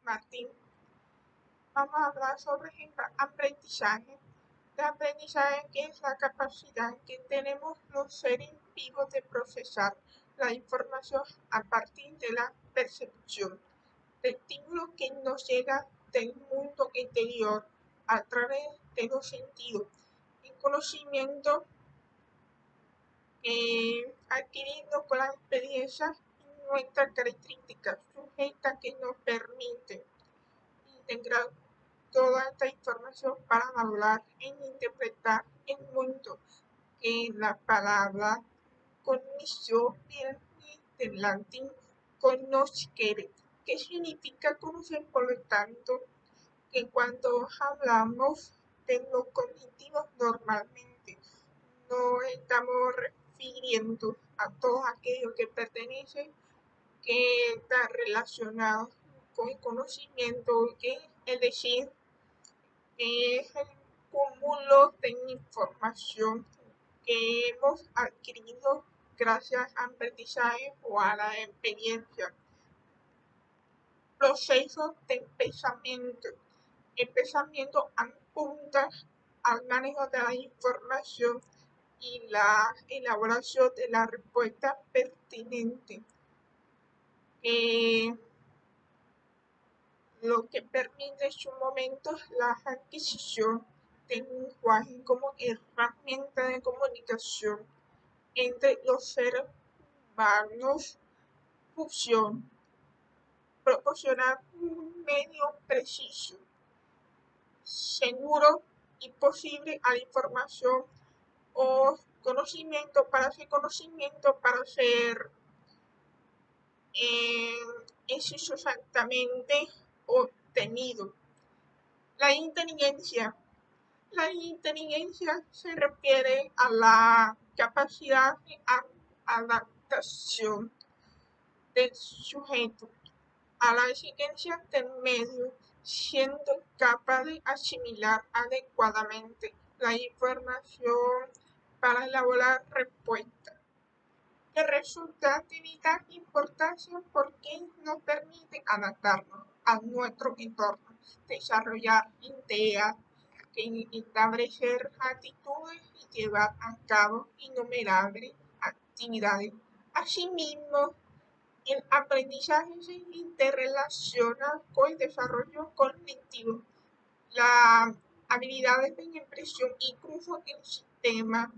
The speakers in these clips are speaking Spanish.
Martín. Vamos a hablar sobre aprendizaje. El aprendizaje, que es la capacidad que tenemos los seres vivos de procesar la información a partir de la percepción, el estímulo que nos llega del mundo interior a través de los sentidos. El conocimiento adquirido con la experiencia y nuestras características sujetas que nos permiten integrar toda esta información para valorar e interpretar el mundo, que la palabra cognición viene del latín cognoscere, que significa conocer. Por lo tanto, que cuando hablamos de lo cognitivo normalmente no estamos refiriendo a todo aquello que pertenece, que está relacionado con el conocimiento, que es decir, es el cúmulo de información que hemos adquirido gracias al aprendizaje o a la experiencia. Proceso de pensamiento. El pensamiento apunta al manejo de la información y la elaboración de la respuesta pertinente, lo que permite en su momento la adquisición del lenguaje como herramienta de comunicación entre los seres humanos. Función: proporcionar un medio preciso, seguro y posible a la información o conocimiento para ser exactamente obtenido. La inteligencia se refiere a la capacidad de adaptación del sujeto a la exigencia del medio, siendo capaz de asimilar adecuadamente la información para elaborar respuestas, que resulta de vital importancia porque nos permite adaptarnos a nuestro entorno, desarrollar ideas, establecer actitudes y llevar a cabo innumerables actividades. Asimismo, el aprendizaje se interrelaciona con el desarrollo cognitivo, las habilidades de impresión, incluso el sistema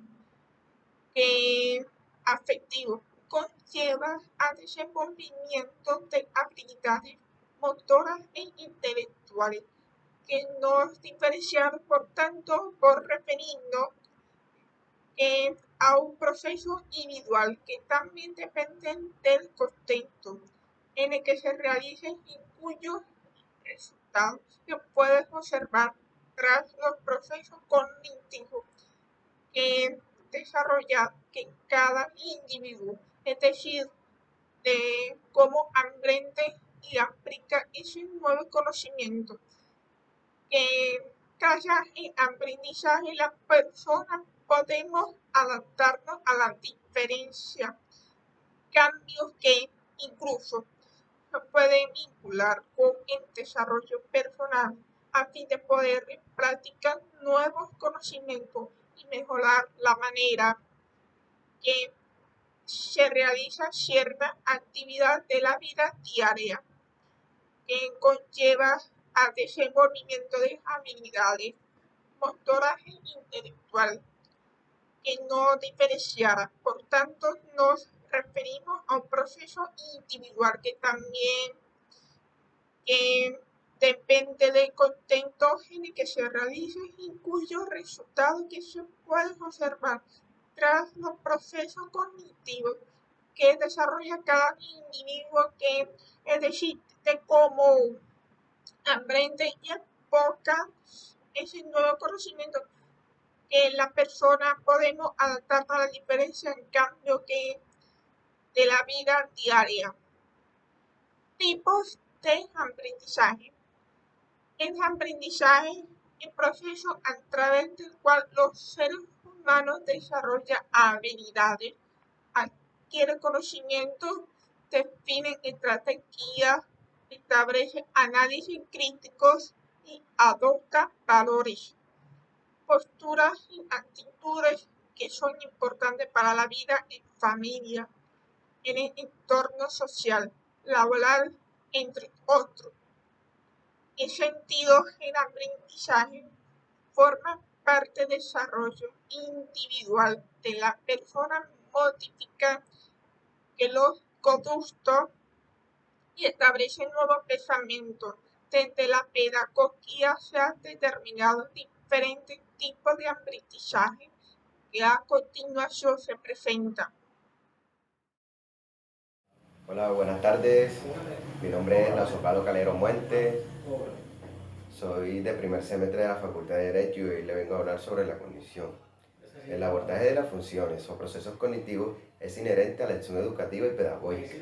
afectivo conlleva al desenvolvimiento de habilidades motoras e intelectuales, que nos diferencian, por tanto, por referirnos a un proceso individual que también depende del contexto en el que se realice y cuyos resultados se pueden observar tras los procesos cognitivos que desarrolla que cada individuo, es decir, de cómo aprende y aplica ese nuevo conocimiento, que gracias al aprendizaje las personas podemos adaptarnos a la diferencia, cambios que incluso se pueden vincular con el desarrollo personal a fin de poder practicar nuevos conocimientos y mejorar la manera que se realiza cierta actividad de la vida diaria, que conlleva al desenvolvimiento de habilidades motoras e intelectuales que no diferenciadas. Por tanto, nos referimos a un proceso individual que también depende del contexto en el que se realice y cuyos resultados que se pueden observar tras los procesos cognitivos que desarrolla cada individuo, que es decir, de cómo aprende y enfoca ese nuevo conocimiento, que la persona podemos adaptar a la diferencia en cambio que de la vida diaria. Tipos de aprendizaje. El aprendizaje, el proceso a través del cual los seres humanos desarrollan habilidades, adquieren conocimientos, definen estrategias, establece análisis críticos y adopta valores, posturas y actitudes que son importantes para la vida en familia, en el entorno social, laboral, entre otros. En sentido, el aprendizaje forma parte del desarrollo individual de la persona, modifica que los conductos y establece nuevos pensamientos. Desde la pedagogía se han determinado diferentes tipos de aprendizaje que a continuación se presentan. Hola, buenas tardes. Mi nombre es Lauzopalo Calero Muente. Soy de primer semestre de la Facultad de Derecho y hoy le vengo a hablar sobre la cognición. El abordaje de las funciones o procesos cognitivos es inherente a la acción educativa y pedagógica,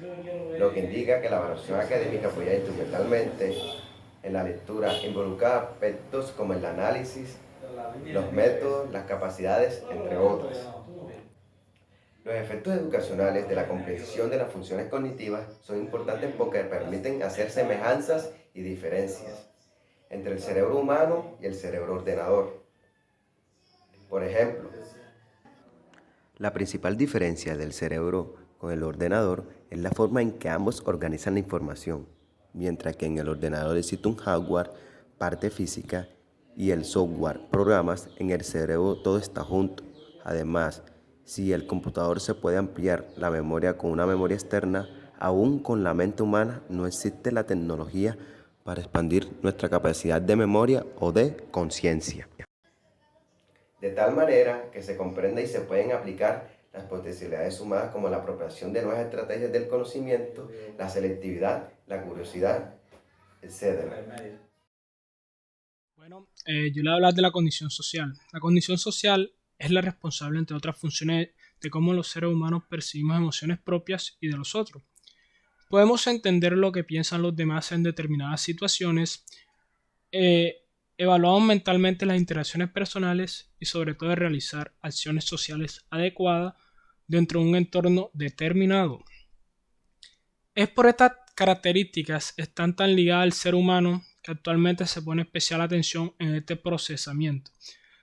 lo que indica que la evaluación académica apoya instrumentalmente en la lectura involucra aspectos como el análisis, los métodos, las capacidades, entre otros. Los efectos educacionales de la comprensión de las funciones cognitivas son importantes porque permiten hacer semejanzas y diferencias entre el cerebro humano y el cerebro ordenador. Por ejemplo, la principal diferencia del cerebro con el ordenador es la forma en que ambos organizan la información, mientras que en el ordenador existe un hardware, parte física, y el software, programas. En el cerebro todo está junto. Además, si el computador se puede ampliar la memoria con una memoria externa, aún con la mente humana no existe la tecnología para expandir nuestra capacidad de memoria o de conciencia. De tal manera que se comprende y se pueden aplicar las potencialidades humanas como la apropiación de nuevas estrategias del conocimiento, la selectividad, la curiosidad, etc. Bueno, yo le voy a hablar de la condición social. La condición social es la responsable, entre otras funciones, de cómo los seres humanos percibimos emociones propias y de los otros. Podemos entender lo que piensan los demás en determinadas situaciones, evaluamos mentalmente las interacciones personales y sobre todo de realizar acciones sociales adecuadas dentro de un entorno determinado. Es por estas características están tan ligadas al ser humano que actualmente se pone especial atención en este procesamiento,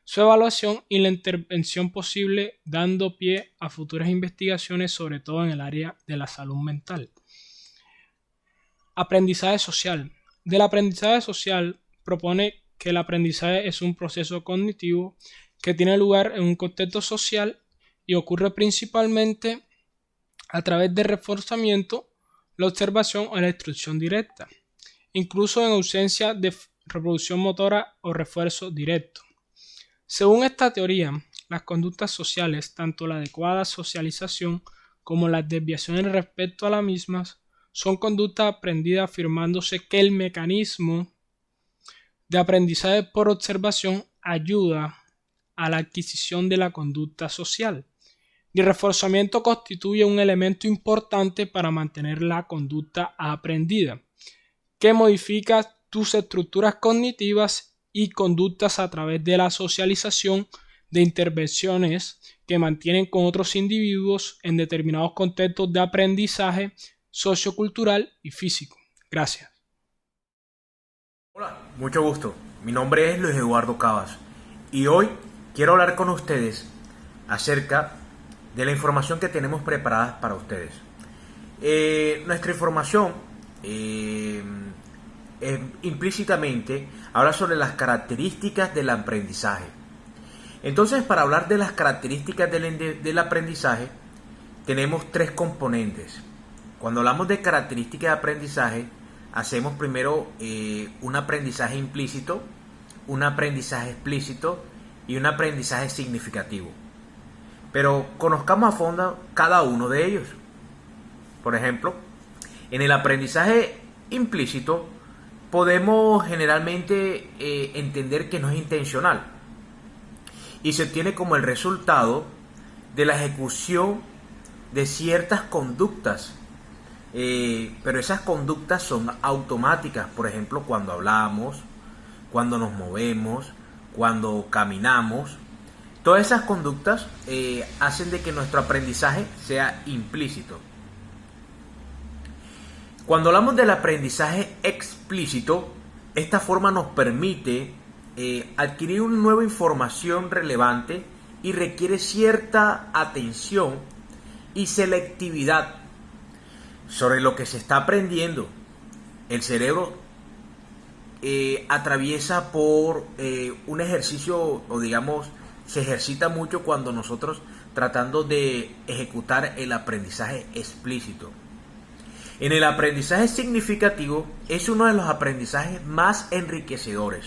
su evaluación y la intervención posible, dando pie a futuras investigaciones, sobre todo en el área de la salud mental. Aprendizaje social. Del aprendizaje social propone que el aprendizaje es un proceso cognitivo que tiene lugar en un contexto social y ocurre principalmente a través del reforzamiento, la observación o la instrucción directa, incluso en ausencia de reproducción motora o refuerzo directo. Según esta teoría, las conductas sociales, tanto la adecuada socialización como las desviaciones respecto a las mismas, son conductas aprendidas, afirmándose que el mecanismo de aprendizaje por observación ayuda a la adquisición de la conducta social. El reforzamiento constituye un elemento importante para mantener la conducta aprendida, que modifica tus estructuras cognitivas y conductas a través de la socialización de intervenciones que mantienen con otros individuos en determinados contextos de aprendizaje sociocultural y físico. Gracias. Hola, mucho gusto. Mi nombre es Luis Eduardo Cabas y hoy quiero hablar con ustedes acerca de la información que tenemos preparada para ustedes. Nuestra información implícitamente habla sobre las características del aprendizaje. Entonces, para hablar de las características del aprendizaje, tenemos tres componentes. Cuando hablamos de características de aprendizaje, hacemos primero un aprendizaje implícito, un aprendizaje explícito y un aprendizaje significativo. Pero conozcamos a fondo cada uno de ellos. Por ejemplo, en el aprendizaje implícito podemos generalmente entender que no es intencional y se obtiene como el resultado de la ejecución de ciertas conductas, pero esas conductas son automáticas. Por ejemplo, cuando hablamos, cuando nos movemos, cuando caminamos. Todas esas conductas hacen de que nuestro aprendizaje sea implícito. Cuando hablamos del aprendizaje explícito, esta forma nos permite adquirir una nueva información relevante y requiere cierta atención y selectividad sobre lo que se está aprendiendo. El cerebro atraviesa por un ejercicio, o digamos, se ejercita mucho cuando nosotros tratando de ejecutar el aprendizaje explícito. En el aprendizaje significativo es uno de los aprendizajes más enriquecedores,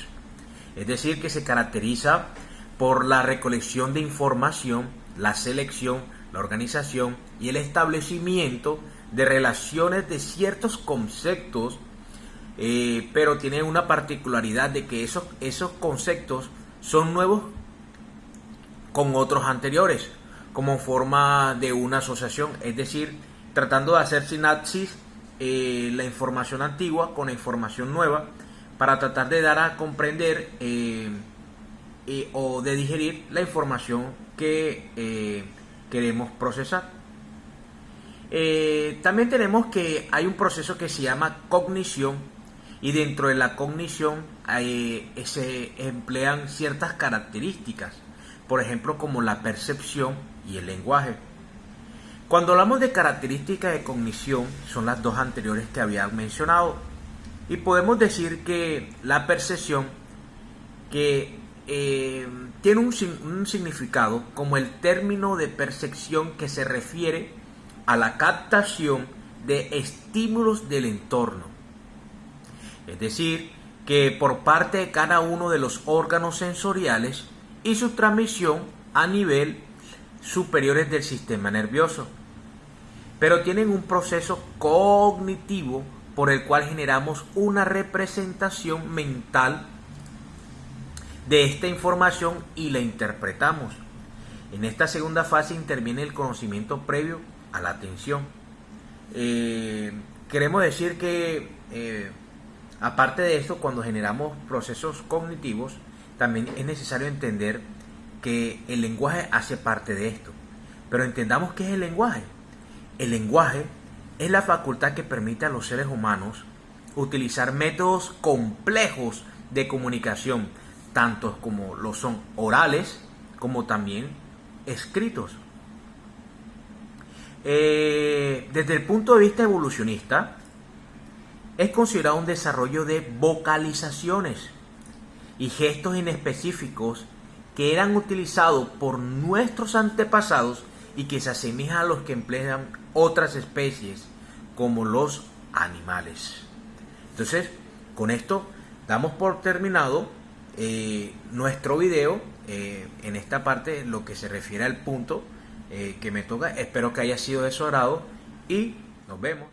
es decir, que se caracteriza por la recolección de información, la selección, la organización y el establecimiento de relaciones de ciertos conceptos, pero tiene una particularidad de que esos conceptos son nuevos con otros anteriores, como forma de una asociación, es decir, tratando de hacer sinapsis la información antigua con la información nueva para tratar de dar a comprender o de digerir la información que queremos procesar. También tenemos que hay un proceso que se llama cognición, y dentro de la cognición se emplean ciertas características, por ejemplo como la percepción y el lenguaje. Cuando hablamos de características de cognición, son las dos anteriores que había mencionado, y podemos decir que la percepción que tiene un significado como el término de percepción que se refiere a la captación de estímulos del entorno, es decir, que por parte de cada uno de los órganos sensoriales y su transmisión a nivel superiores del sistema nervioso, pero tienen un proceso cognitivo por el cual generamos una representación mental de esta información y la interpretamos. En esta segunda fase interviene el conocimiento previo a la atención. Queremos decir que aparte de esto, cuando generamos procesos cognitivos, también es necesario entender que el lenguaje hace parte de esto. Pero entendamos qué es el lenguaje. El lenguaje es la facultad que permite a los seres humanos utilizar métodos complejos de comunicación, tanto como lo son orales como también escritos. Desde el punto de vista evolucionista, es considerado un desarrollo de vocalizaciones y gestos inespecíficos que eran utilizados por nuestros antepasados y que se asemejan a los que emplean otras especies como los animales. Entonces, con esto damos por terminado nuestro video en esta parte, lo que se refiere al punto que me toca. Espero que haya sido de su agrado y nos vemos.